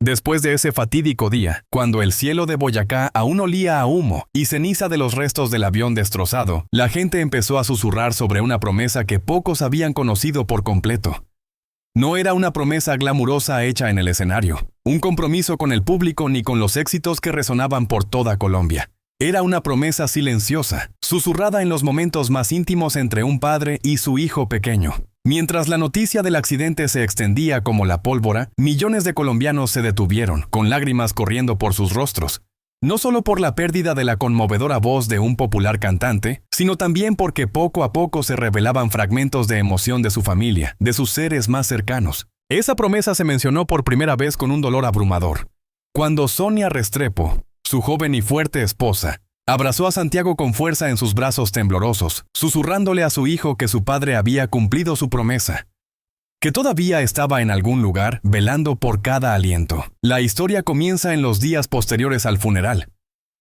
Después de ese fatídico día, cuando el cielo de Boyacá aún olía a humo y ceniza de los restos del avión destrozado, la gente empezó a susurrar sobre una promesa que pocos habían conocido por completo. No era una promesa glamurosa hecha en el escenario, un compromiso con el público ni con los éxitos que resonaban por toda Colombia. Era una promesa silenciosa, susurrada en los momentos más íntimos entre un padre y su hijo pequeño. Mientras la noticia del accidente se extendía como la pólvora, millones de colombianos se detuvieron, con lágrimas corriendo por sus rostros. No solo por la pérdida de la conmovedora voz de un popular cantante, sino también porque poco a poco se revelaban fragmentos de emoción de su familia, de sus seres más cercanos. Esa promesa se mencionó por primera vez con un dolor abrumador. Cuando Sonia Restrepo, su joven y fuerte esposa, abrazó a Santiago con fuerza en sus brazos temblorosos, susurrándole a su hijo que su padre había cumplido su promesa, que todavía estaba en algún lugar, velando por cada aliento. La historia comienza en los días posteriores al funeral,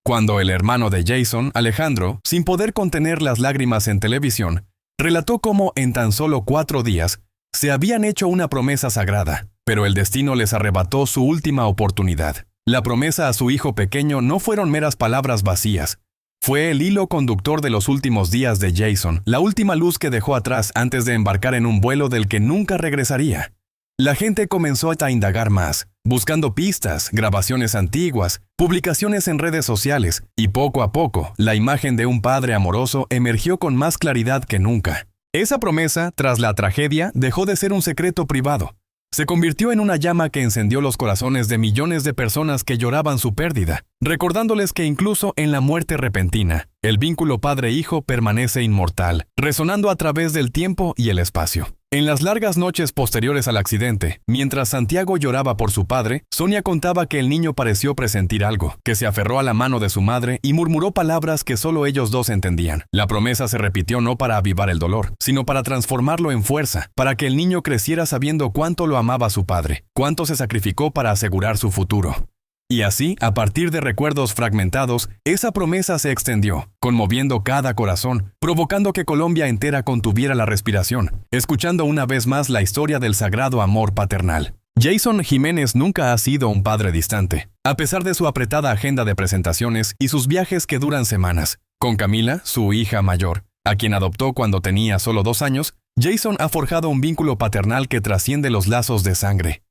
cuando el hermano de Jason, Alejandro, sin poder contener las lágrimas en televisión, relató cómo en tan solo 4 días se habían hecho una promesa sagrada, pero el destino les arrebató su última oportunidad. La promesa a su hijo pequeño no fueron meras palabras vacías. Fue el hilo conductor de los últimos días de Jason, la última luz que dejó atrás antes de embarcar en un vuelo del que nunca regresaría. La gente comenzó a indagar más, buscando pistas, grabaciones antiguas, publicaciones en redes sociales, y poco a poco, la imagen de un padre amoroso emergió con más claridad que nunca. Esa promesa, tras la tragedia, dejó de ser un secreto privado. Se convirtió en una llama que encendió los corazones de millones de personas que lloraban su pérdida, recordándoles que incluso en la muerte repentina, el vínculo padre-hijo permanece inmortal, resonando a través del tiempo y el espacio. En las largas noches posteriores al accidente, mientras Santiago lloraba por su padre, Sonia contaba que el niño pareció presentir algo, que se aferró a la mano de su madre y murmuró palabras que solo ellos dos entendían. La promesa se repitió no para avivar el dolor, sino para transformarlo en fuerza, para que el niño creciera sabiendo cuánto lo amaba su padre, cuánto se sacrificó para asegurar su futuro. Y así, a partir de recuerdos fragmentados, esa promesa se extendió, conmoviendo cada corazón, provocando que Colombia entera contuviera la respiración, escuchando una vez más la historia del sagrado amor paternal. Jason Jiménez nunca ha sido un padre distante, a pesar de su apretada agenda de presentaciones y sus viajes que duran semanas. Con Camila, su hija mayor, a quien adoptó cuando tenía solo 2 años, Jason ha forjado un vínculo paternal que trasciende los lazos de sangre.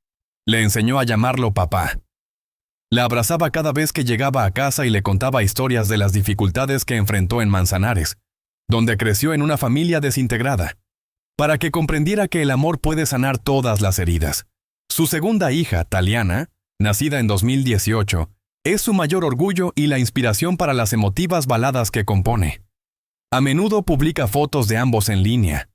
Le enseñó a llamarlo papá. La abrazaba cada vez que llegaba a casa y le contaba historias de las dificultades que enfrentó en Manzanares, donde creció en una familia desintegrada, para que comprendiera que el amor puede sanar todas las heridas. Su segunda hija, Taliana, nacida en 2018, es su mayor orgullo y la inspiración para las emotivas baladas que compone. A menudo publica fotos de ambos en línea.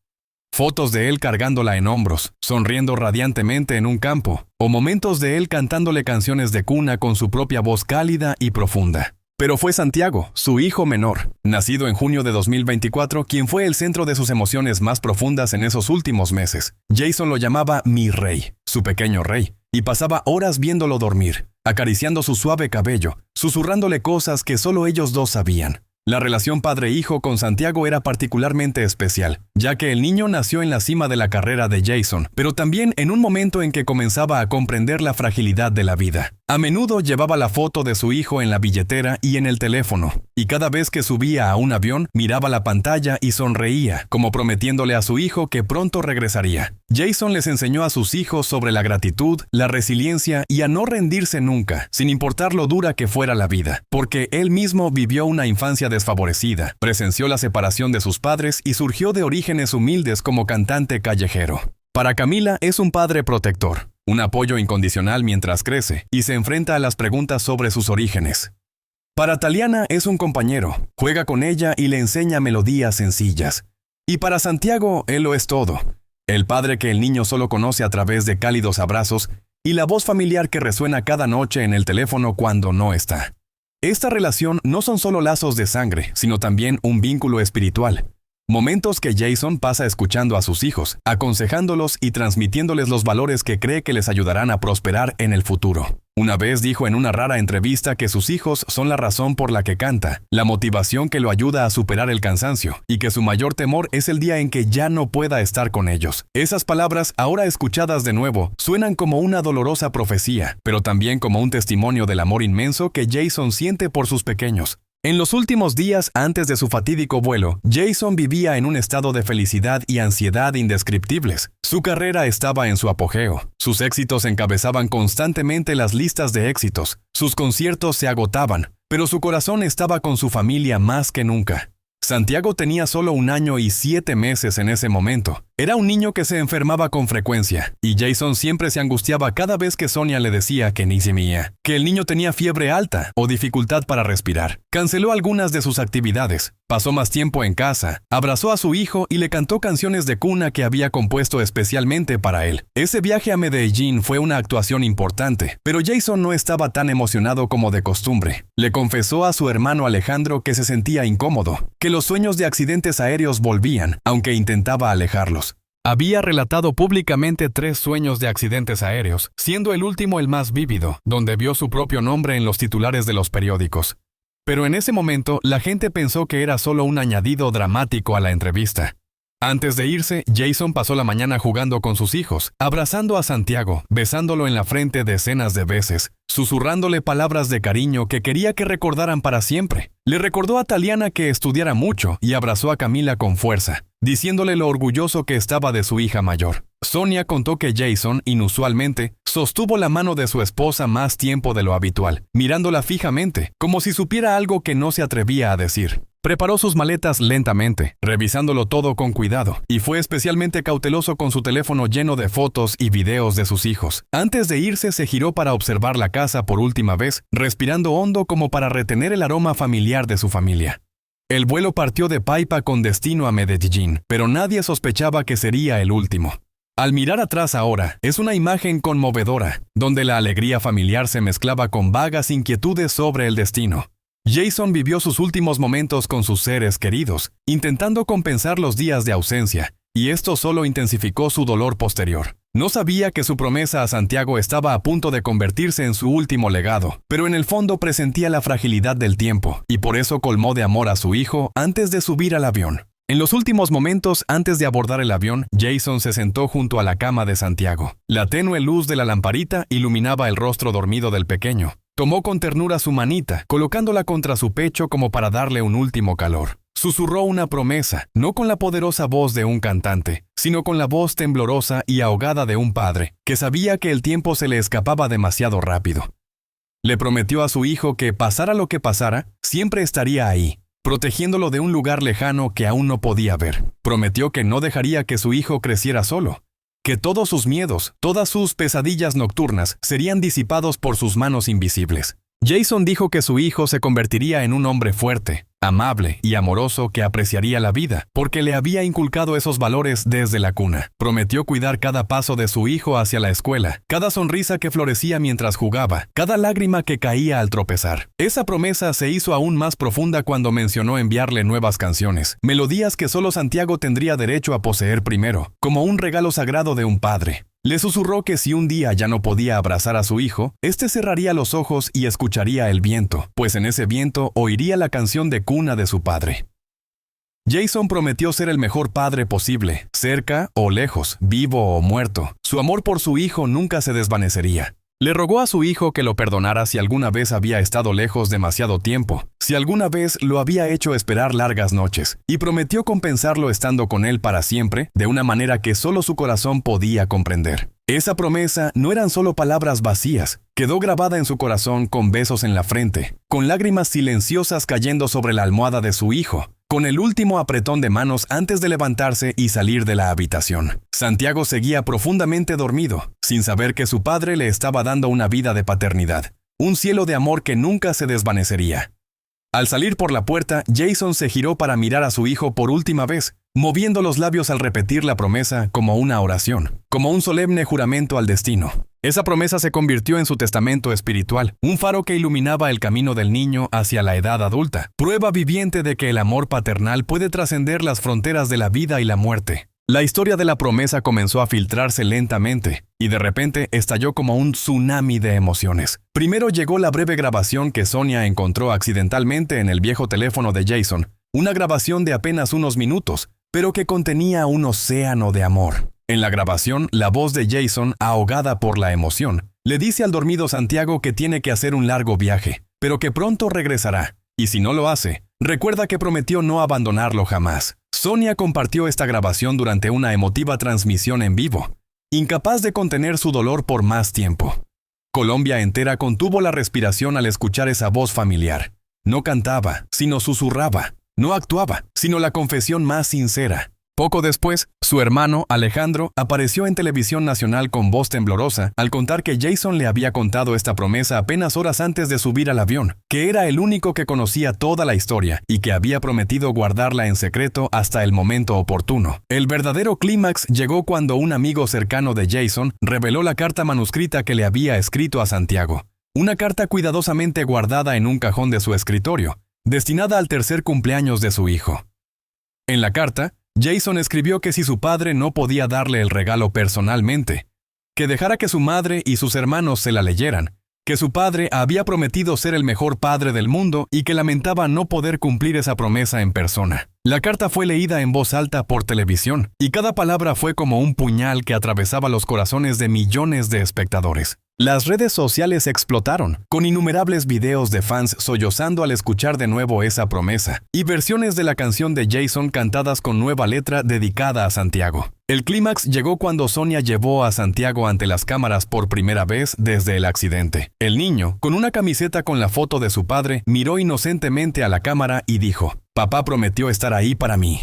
Fotos de él cargándola en hombros, sonriendo radiantemente en un campo, o momentos de él cantándole canciones de cuna con su propia voz cálida y profunda. Pero fue Santiago, su hijo menor, nacido en junio de 2024, quien fue el centro de sus emociones más profundas en esos últimos meses. Jason lo llamaba mi rey, su pequeño rey, y pasaba horas viéndolo dormir, acariciando su suave cabello, susurrándole cosas que solo ellos dos sabían. La relación padre-hijo con Santiago era particularmente especial, ya que el niño nació en la cima de la carrera de Jason, pero también en un momento en que comenzaba a comprender la fragilidad de la vida. A menudo llevaba la foto de su hijo en la billetera y en el teléfono, y cada vez que subía a un avión, miraba la pantalla y sonreía, como prometiéndole a su hijo que pronto regresaría. Jason les enseñó a sus hijos sobre la gratitud, la resiliencia y a no rendirse nunca, sin importar lo dura que fuera la vida, porque él mismo vivió una infancia desfavorecida, presenció la separación de sus padres y surgió de orígenes humildes como cantante callejero. Para Camila es un padre protector, un apoyo incondicional mientras crece y se enfrenta a las preguntas sobre sus orígenes. Para Taliana es un compañero, juega con ella y le enseña melodías sencillas. Y para Santiago él lo es todo, el padre que el niño solo conoce a través de cálidos abrazos y la voz familiar que resuena cada noche en el teléfono cuando no está. Esta relación no son solo lazos de sangre, sino también un vínculo espiritual. Momentos que Jason pasa escuchando a sus hijos, aconsejándolos y transmitiéndoles los valores que cree que les ayudarán a prosperar en el futuro. Una vez dijo en una rara entrevista que sus hijos son la razón por la que canta, la motivación que lo ayuda a superar el cansancio, y que su mayor temor es el día en que ya no pueda estar con ellos. Esas palabras, ahora escuchadas de nuevo, suenan como una dolorosa profecía, pero también como un testimonio del amor inmenso que Jason siente por sus pequeños. En los últimos días antes de su fatídico vuelo, Jason vivía en un estado de felicidad y ansiedad indescriptibles. Su carrera estaba en su apogeo. Sus éxitos encabezaban constantemente las listas de éxitos. Sus conciertos se agotaban, pero su corazón estaba con su familia más que nunca. Santiago tenía solo 1 año y 7 meses en ese momento. Era un niño que se enfermaba con frecuencia, y Jason siempre se angustiaba cada vez que Sonia le decía que ni se mía, que el niño tenía fiebre alta o dificultad para respirar. Canceló algunas de sus actividades, pasó más tiempo en casa, abrazó a su hijo y le cantó canciones de cuna que había compuesto especialmente para él. Ese viaje a Medellín fue una actuación importante, pero Jason no estaba tan emocionado como de costumbre. Le confesó a su hermano Alejandro que se sentía incómodo, que los sueños de accidentes aéreos volvían, aunque intentaba alejarlos. Había relatado públicamente 3 sueños de accidentes aéreos, siendo el último el más vívido, donde vio su propio nombre en los titulares de los periódicos. Pero en ese momento, la gente pensó que era solo un añadido dramático a la entrevista. Antes de irse, Jason pasó la mañana jugando con sus hijos, abrazando a Santiago, besándolo en la frente decenas de veces, susurrándole palabras de cariño que quería que recordaran para siempre. Le recordó a Taliana que estudiara mucho y abrazó a Camila con fuerza, diciéndole lo orgulloso que estaba de su hija mayor. Sonia contó que Jason, inusualmente, sostuvo la mano de su esposa más tiempo de lo habitual, mirándola fijamente, como si supiera algo que no se atrevía a decir. Preparó sus maletas lentamente, revisándolo todo con cuidado, y fue especialmente cauteloso con su teléfono lleno de fotos y videos de sus hijos. Antes de irse, se giró para observar la casa por última vez, respirando hondo como para retener el aroma familiar de su familia. El vuelo partió de Paipa con destino a Medellín, pero nadie sospechaba que sería el último. Al mirar atrás ahora, es una imagen conmovedora, donde la alegría familiar se mezclaba con vagas inquietudes sobre el destino. Jason vivió sus últimos momentos con sus seres queridos, intentando compensar los días de ausencia, y esto solo intensificó su dolor posterior. No sabía que su promesa a Santiago estaba a punto de convertirse en su último legado, pero en el fondo presentía la fragilidad del tiempo, y por eso colmó de amor a su hijo antes de subir al avión. En los últimos momentos antes de abordar el avión, Jason se sentó junto a la cama de Santiago. La tenue luz de la lamparita iluminaba el rostro dormido del pequeño. Tomó con ternura su manita, colocándola contra su pecho como para darle un último calor. Susurró una promesa, no con la poderosa voz de un cantante, sino con la voz temblorosa y ahogada de un padre, que sabía que el tiempo se le escapaba demasiado rápido. Le prometió a su hijo que, pasara lo que pasara, siempre estaría ahí, protegiéndolo de un lugar lejano que aún no podía ver. Prometió que no dejaría que su hijo creciera solo, que todos sus miedos, todas sus pesadillas nocturnas serían disipados por sus manos invisibles. Jason dijo que su hijo se convertiría en un hombre fuerte, amable y amoroso que apreciaría la vida, porque le había inculcado esos valores desde la cuna. Prometió cuidar cada paso de su hijo hacia la escuela, cada sonrisa que florecía mientras jugaba, cada lágrima que caía al tropezar. Esa promesa se hizo aún más profunda cuando mencionó enviarle nuevas canciones, melodías que solo Santiago tendría derecho a poseer primero, como un regalo sagrado de un padre. Le susurró que si un día ya no podía abrazar a su hijo, éste cerraría los ojos y escucharía el viento, pues en ese viento oiría la canción de cuna de su padre. Jason prometió ser el mejor padre posible, cerca o lejos, vivo o muerto. Su amor por su hijo nunca se desvanecería. Le rogó a su hijo que lo perdonara si alguna vez había estado lejos demasiado tiempo, si alguna vez lo había hecho esperar largas noches, y prometió compensarlo estando con él para siempre, de una manera que solo su corazón podía comprender. Esa promesa no eran solo palabras vacías, quedó grabada en su corazón con besos en la frente, con lágrimas silenciosas cayendo sobre la almohada de su hijo, con el último apretón de manos antes de levantarse y salir de la habitación. Santiago seguía profundamente dormido, sin saber que su padre le estaba dando una vida de paternidad, un cielo de amor que nunca se desvanecería. Al salir por la puerta, Jason se giró para mirar a su hijo por última vez, moviendo los labios al repetir la promesa como una oración, como un solemne juramento al destino. Esa promesa se convirtió en su testamento espiritual, un faro que iluminaba el camino del niño hacia la edad adulta, prueba viviente de que el amor paternal puede trascender las fronteras de la vida y la muerte. La historia de la promesa comenzó a filtrarse lentamente, y de repente estalló como un tsunami de emociones. Primero llegó la breve grabación que Sonia encontró accidentalmente en el viejo teléfono de Jason, una grabación de apenas unos minutos, pero que contenía un océano de amor. En la grabación, la voz de Jason, ahogada por la emoción, le dice al dormido Santiago que tiene que hacer un largo viaje, pero que pronto regresará, y si no lo hace, recuerda que prometió no abandonarlo jamás. Sonia compartió esta grabación durante una emotiva transmisión en vivo, incapaz de contener su dolor por más tiempo. Colombia entera contuvo la respiración al escuchar esa voz familiar. No cantaba, sino susurraba. No actuaba, sino la confesión más sincera. Poco después, su hermano, Alejandro, apareció en televisión nacional con voz temblorosa al contar que Jason le había contado esta promesa apenas horas antes de subir al avión, que era el único que conocía toda la historia y que había prometido guardarla en secreto hasta el momento oportuno. El verdadero clímax llegó cuando un amigo cercano de Jason reveló la carta manuscrita que le había escrito a Santiago. Una carta cuidadosamente guardada en un cajón de su escritorio, destinada al tercer cumpleaños de su hijo. En la carta, Jason escribió que si su padre no podía darle el regalo personalmente, que dejara que su madre y sus hermanos se la leyeran, que su padre había prometido ser el mejor padre del mundo y que lamentaba no poder cumplir esa promesa en persona. La carta fue leída en voz alta por televisión, y cada palabra fue como un puñal que atravesaba los corazones de millones de espectadores. Las redes sociales explotaron, con innumerables videos de fans sollozando al escuchar de nuevo esa promesa, y versiones de la canción de Jason cantadas con nueva letra dedicada a Santiago. El clímax llegó cuando Sonia llevó a Santiago ante las cámaras por primera vez desde el accidente. El niño, con una camiseta con la foto de su padre, miró inocentemente a la cámara y dijo: «Papá prometió estar ahí para mí».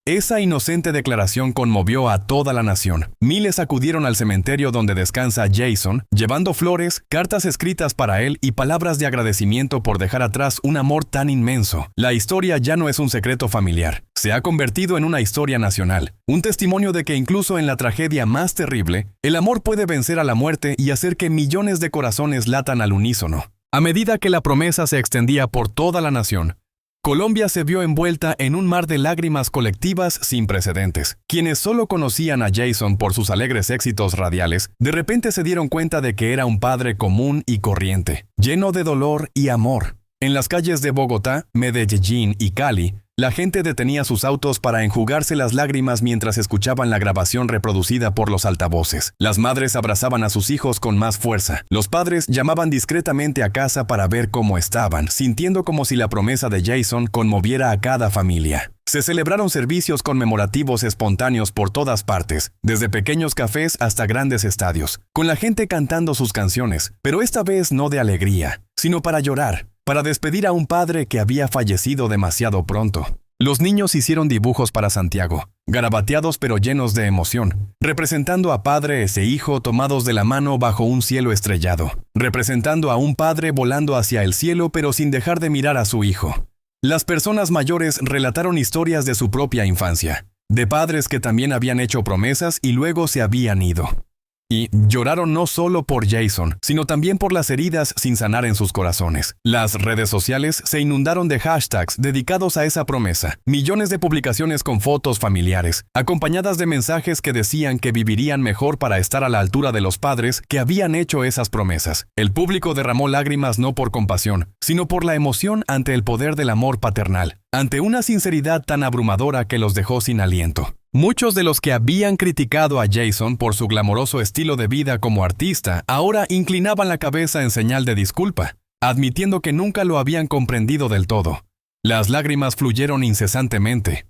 Esa inocente declaración conmovió a toda la nación. Miles acudieron al cementerio donde descansa Jason, llevando flores, cartas escritas para él y palabras de agradecimiento por dejar atrás un amor tan inmenso. La historia ya no es un secreto familiar. Se ha convertido en una historia nacional. Un testimonio de que incluso en la tragedia más terrible, el amor puede vencer a la muerte y hacer que millones de corazones latan al unísono. A medida que la promesa se extendía por toda la nación, Colombia se vio envuelta en un mar de lágrimas colectivas sin precedentes. Quienes solo conocían a Jason por sus alegres éxitos radiales, de repente se dieron cuenta de que era un padre común y corriente, lleno de dolor y amor. En las calles de Bogotá, Medellín y Cali, la gente detenía sus autos para enjugarse las lágrimas mientras escuchaban la grabación reproducida por los altavoces. Las madres abrazaban a sus hijos con más fuerza. Los padres llamaban discretamente a casa para ver cómo estaban, sintiendo como si la promesa de Jason conmoviera a cada familia. Se celebraron servicios conmemorativos espontáneos por todas partes, desde pequeños cafés hasta grandes estadios, con la gente cantando sus canciones, pero esta vez no de alegría, sino para llorar, para despedir a un padre que había fallecido demasiado pronto. Los niños hicieron dibujos para Santiago, garabateados pero llenos de emoción, representando a padre e hijo tomados de la mano bajo un cielo estrellado, representando a un padre volando hacia el cielo pero sin dejar de mirar a su hijo. Las personas mayores relataron historias de su propia infancia, de padres que también habían hecho promesas y luego se habían ido. Y lloraron no solo por Jason, sino también por las heridas sin sanar en sus corazones. Las redes sociales se inundaron de hashtags dedicados a esa promesa. Millones de publicaciones con fotos familiares, acompañadas de mensajes que decían que vivirían mejor para estar a la altura de los padres que habían hecho esas promesas. El público derramó lágrimas no por compasión, sino por la emoción ante el poder del amor paternal, ante una sinceridad tan abrumadora que los dejó sin aliento. Muchos de los que habían criticado a Jason por su glamoroso estilo de vida como artista, ahora inclinaban la cabeza en señal de disculpa, admitiendo que nunca lo habían comprendido del todo. Las lágrimas fluyeron incesantemente,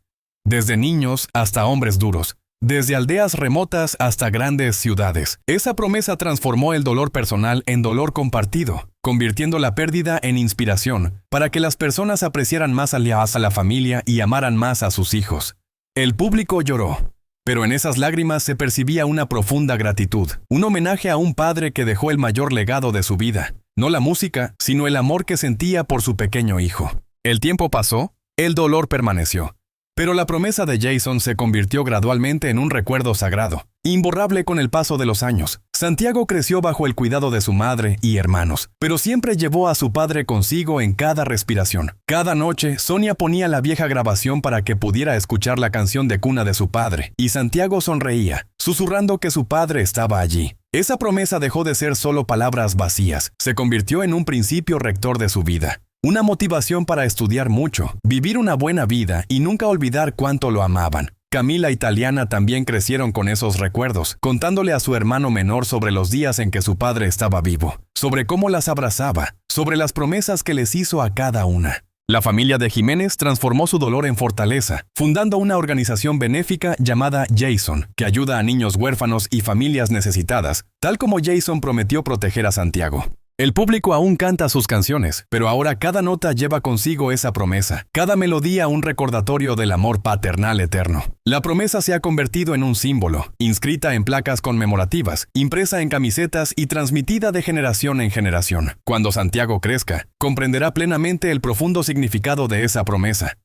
desde niños hasta hombres duros, desde aldeas remotas hasta grandes ciudades. Esa promesa transformó el dolor personal en dolor compartido, convirtiendo la pérdida en inspiración para que las personas apreciaran más a la familia y amaran más a sus hijos. El público lloró, pero en esas lágrimas se percibía una profunda gratitud, un homenaje a un padre que dejó el mayor legado de su vida, no la música, sino el amor que sentía por su pequeño hijo. El tiempo pasó, el dolor permaneció, pero la promesa de Jason se convirtió gradualmente en un recuerdo sagrado, imborrable con el paso de los años. Santiago creció bajo el cuidado de su madre y hermanos, pero siempre llevó a su padre consigo en cada respiración. Cada noche, Sonia ponía la vieja grabación para que pudiera escuchar la canción de cuna de su padre, y Santiago sonreía, susurrando que su padre estaba allí. Esa promesa dejó de ser solo palabras vacías, se convirtió en un principio rector de su vida. Una motivación para estudiar mucho, vivir una buena vida y nunca olvidar cuánto lo amaban. Camila y Taliana también crecieron con esos recuerdos, contándole a su hermano menor sobre los días en que su padre estaba vivo, sobre cómo las abrazaba, sobre las promesas que les hizo a cada una. La familia de Jiménez transformó su dolor en fortaleza, fundando una organización benéfica llamada Jason, que ayuda a niños huérfanos y familias necesitadas, tal como Jason prometió proteger a Santiago. El público aún canta sus canciones, pero ahora cada nota lleva consigo esa promesa, cada melodía un recordatorio del amor paternal eterno. La promesa se ha convertido en un símbolo, inscrita en placas conmemorativas, impresa en camisetas y transmitida de generación en generación. Cuando Santiago crezca, comprenderá plenamente el profundo significado de esa promesa.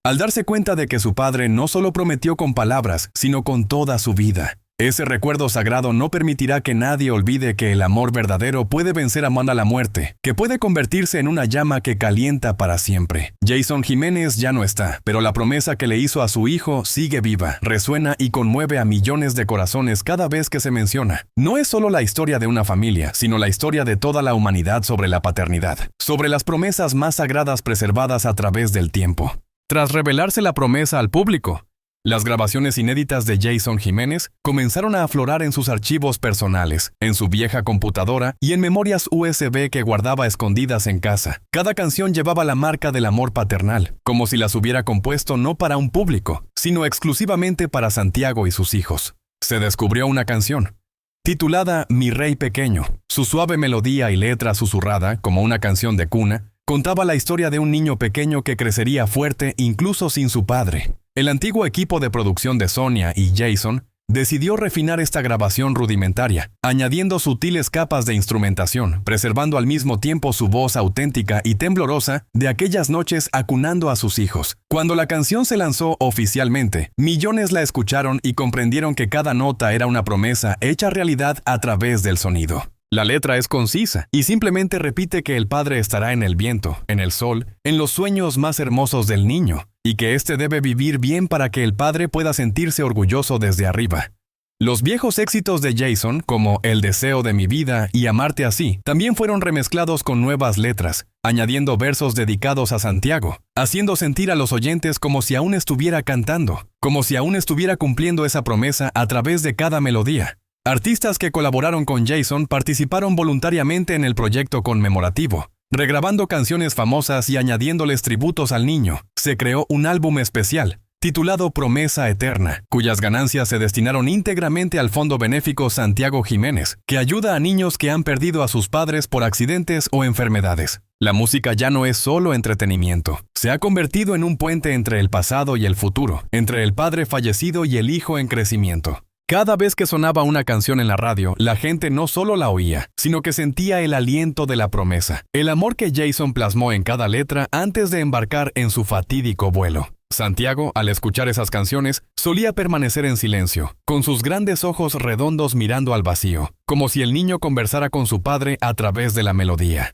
Al darse cuenta de que su padre no solo prometió con palabras, sino con toda su vida. Ese recuerdo sagrado no permitirá que nadie olvide que el amor verdadero puede vencer a la muerte, que puede convertirse en una llama que calienta para siempre. Jason Jiménez ya no está, pero la promesa que le hizo a su hijo sigue viva, resuena y conmueve a millones de corazones cada vez que se menciona. No es solo la historia de una familia, sino la historia de toda la humanidad sobre la paternidad, sobre las promesas más sagradas preservadas a través del tiempo. Tras revelarse la promesa al público, las grabaciones inéditas de Jason Jiménez comenzaron a aflorar en sus archivos personales, en su vieja computadora y en memorias USB que guardaba escondidas en casa. Cada canción llevaba la marca del amor paternal, como si las hubiera compuesto no para un público, sino exclusivamente para Santiago y sus hijos. Se descubrió una canción, titulada Mi Rey Pequeño. Su suave melodía y letra susurrada, como una canción de cuna, contaba la historia de un niño pequeño que crecería fuerte incluso sin su padre. El antiguo equipo de producción de Sonia y Jason decidió refinar esta grabación rudimentaria, añadiendo sutiles capas de instrumentación, preservando al mismo tiempo su voz auténtica y temblorosa de aquellas noches acunando a sus hijos. Cuando la canción se lanzó oficialmente, millones la escucharon y comprendieron que cada nota era una promesa hecha realidad a través del sonido. La letra es concisa y simplemente repite que el padre estará en el viento, en el sol, en los sueños más hermosos del niño, y que éste debe vivir bien para que el padre pueda sentirse orgulloso desde arriba. Los viejos éxitos de Jason, como El deseo de mi vida y Amarte así, también fueron remezclados con nuevas letras, añadiendo versos dedicados a Santiago, haciendo sentir a los oyentes como si aún estuviera cantando, como si aún estuviera cumpliendo esa promesa a través de cada melodía. Artistas que colaboraron con Jason participaron voluntariamente en el proyecto conmemorativo, regrabando canciones famosas y añadiéndoles tributos al niño. Se creó un álbum especial, titulado Promesa Eterna, cuyas ganancias se destinaron íntegramente al Fondo Benéfico Santiago Jiménez, que ayuda a niños que han perdido a sus padres por accidentes o enfermedades. La música ya no es solo entretenimiento, se ha convertido en un puente entre el pasado y el futuro, entre el padre fallecido y el hijo en crecimiento. Cada vez que sonaba una canción en la radio, la gente no solo la oía, sino que sentía el aliento de la promesa, el amor que Jason plasmó en cada letra antes de embarcar en su fatídico vuelo. Santiago, al escuchar esas canciones, solía permanecer en silencio, con sus grandes ojos redondos mirando al vacío, como si el niño conversara con su padre a través de la melodía.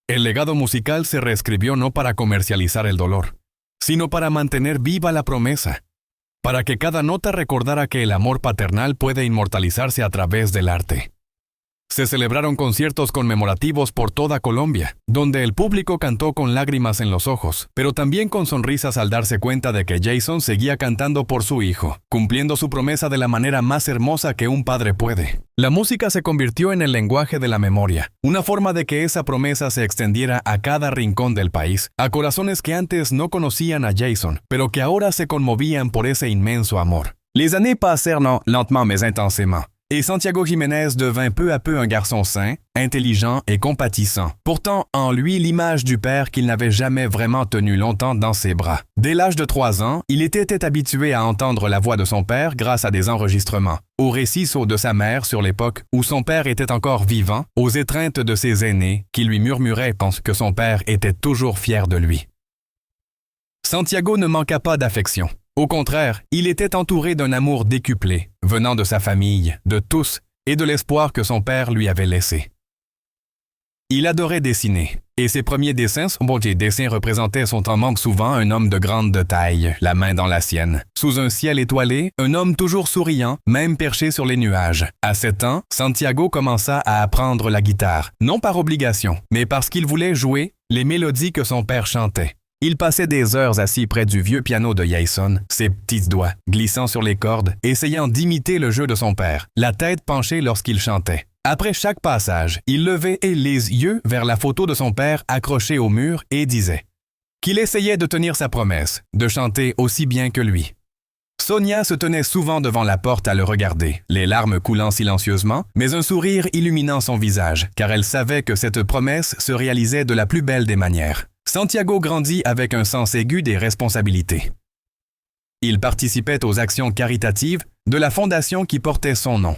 El legado musical se reescribió no para comercializar el dolor, sino para mantener viva la promesa, para que cada nota recordara que el amor paternal puede inmortalizarse a través del arte. Se celebraron conciertos conmemorativos por toda Colombia, donde el público cantó con lágrimas en los ojos, pero también con sonrisas al darse cuenta de que Jason seguía cantando por su hijo, cumpliendo su promesa de la manera más hermosa que un padre puede. La música se convirtió en el lenguaje de la memoria, una forma de que esa promesa se extendiera a cada rincón del país, a corazones que antes no conocían a Jason, pero que ahora se conmovían por ese inmenso amor. Les années passèrent lentement mais intensément. Et Santiago Jiménez devint peu à peu un garçon sain, intelligent et compatissant, portant en lui l'image du père qu'il n'avait jamais vraiment tenu longtemps dans ses bras. Dès l'âge de 3 ans, il était habitué à entendre la voix de son père grâce à des enregistrements, aux récits sourds de sa mère sur l'époque où son père était encore vivant, aux étreintes de ses aînés qui lui murmuraient que son père était toujours fier de lui. Santiago ne manqua pas d'affection. Au contraire, il était entouré d'un amour décuplé, venant de sa famille, de tous, et de l'espoir que son père lui avait laissé. Il adorait dessiner, et ses premiers dessins représentaient son en manque souvent un homme de grande taille, la main dans la sienne. Sous un ciel étoilé, un homme toujours souriant, même perché sur les nuages. À 7 ans, Santiago commença à apprendre la guitare, non par obligation, mais parce qu'il voulait jouer les mélodies que son père chantait. Il passait des heures assis près du vieux piano de Jason, ses petits doigts glissant sur les cordes, essayant d'imiter le jeu de son père, la tête penchée lorsqu'il chantait. Après chaque passage, il levait les yeux vers la photo de son père accrochée au mur et disait qu'il essayait de tenir sa promesse, de chanter aussi bien que lui. Sonia se tenait souvent devant la porte à le regarder, les larmes coulant silencieusement, mais un sourire illuminant son visage, car elle savait que cette promesse se réalisait de la plus belle des manières. Santiago grandit avec un sens aigu des responsabilités. Il participait aux actions caritatives de la fondation qui portait son nom.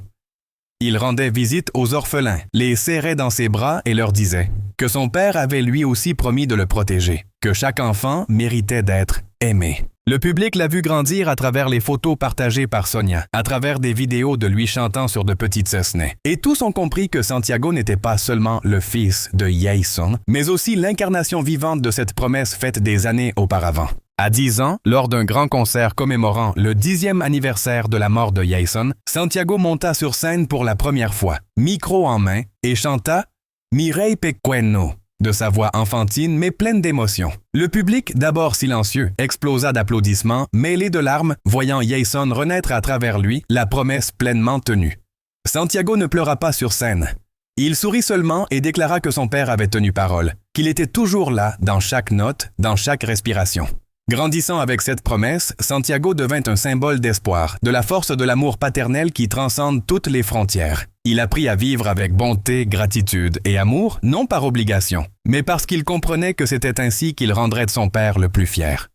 Il rendait visite aux orphelins, les serrait dans ses bras et leur disait que son père avait lui aussi promis de le protéger, que chaque enfant méritait d'être aimé. Le public l'a vu grandir à travers les photos partagées par Sonia, à travers des vidéos de lui chantant sur de petites cessnets. Et tous ont compris que Santiago n'était pas seulement le fils de Jason, mais aussi l'incarnation vivante de cette promesse faite des années auparavant. À 10 ans, lors d'un grand concert commémorant le 10e anniversaire de la mort de Jason, Santiago monta sur scène pour la première fois, micro en main, et chanta « Mi rey pequeño » de sa voix enfantine mais pleine d'émotion. Le public, d'abord silencieux, explosa d'applaudissements, mêlés de larmes, voyant Jason renaître à travers lui, la promesse pleinement tenue. Santiago ne pleura pas sur scène. Il sourit seulement et déclara que son père avait tenu parole, qu'il était toujours là, dans chaque note, dans chaque respiration. Grandissant avec cette promesse, Santiago devint un symbole d'espoir, de la force de l'amour paternel qui transcende toutes les frontières. Il apprit à vivre avec bonté, gratitude et amour, non par obligation, mais parce qu'il comprenait que c'était ainsi qu'il rendrait de son père le plus fier.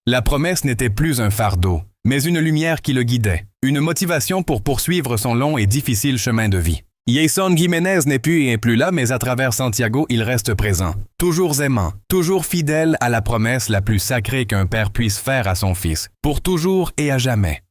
La promesse n'était plus un fardeau, mais une lumière qui le guidait, une motivation pour poursuivre son long et difficile chemin de vie. Jason Jiménez n'est plus et est plus là, mais à travers Santiago, il reste présent. Toujours aimant, toujours fidèle à la promesse la plus sacrée qu'un père puisse faire à son fils, pour toujours et à jamais.